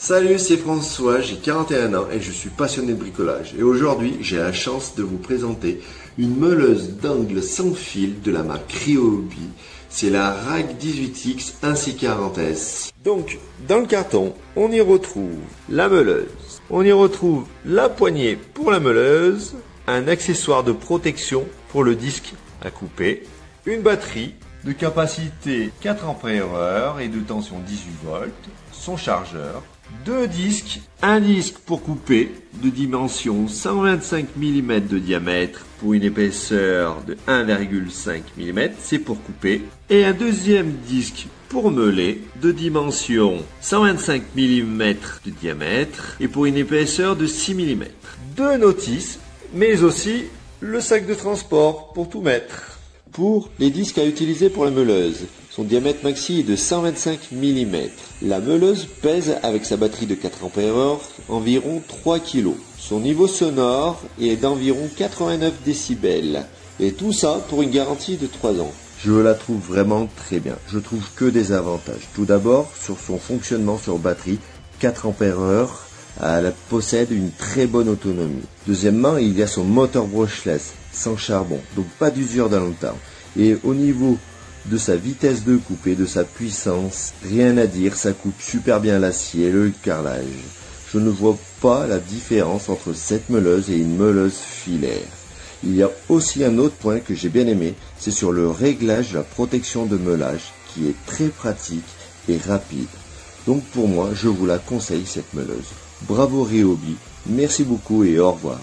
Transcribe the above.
Salut, c'est François, j'ai 41 ans et je suis passionné de bricolage. Et aujourd'hui, j'ai la chance de vous présenter une meuleuse d'angle sans fil de la marque Ryobi. C'est la RAG 18X 1C40S. Donc, dans le carton, on y retrouve la meuleuse. On y retrouve la poignée pour la meuleuse, un accessoire de protection pour le disque à couper, une batterie de capacité 4 ampères et de tension 18 volts, son chargeur, deux disques, un disque pour couper de dimension 125 mm de diamètre pour une épaisseur de 1,5 mm, c'est pour couper, et un deuxième disque pour meuler de dimension 125 mm de diamètre et pour une épaisseur de 6 mm. Deux notices, mais aussi le sac de transport pour tout mettre. Pour les disques à utiliser pour la meuleuse, son diamètre maxi est de 125 mm. La meuleuse pèse avec sa batterie de 4 ampères environ 3 kg. Son niveau sonore est d'environ 89 décibels. Et tout ça pour une garantie de 3 ans. Je la trouve vraiment très bien. Je trouve que des avantages. Tout d'abord, sur son fonctionnement sur batterie, 4 ampères, elle possède une très bonne autonomie. Deuxièmement, il y a son moteur brushless, sans charbon, donc pas d'usure dans le temps. Et au niveau de sa vitesse de coupe et de sa puissance, rien à dire, ça coupe super bien l'acier et le carrelage. Je ne vois pas la différence entre cette meuleuse et une meuleuse filaire. Il y a aussi un autre point que j'ai bien aimé, c'est sur le réglage de la protection de meulage qui est très pratique et rapide. Donc pour moi, je vous la conseille cette meuleuse. Bravo Ryobi, merci beaucoup et au revoir.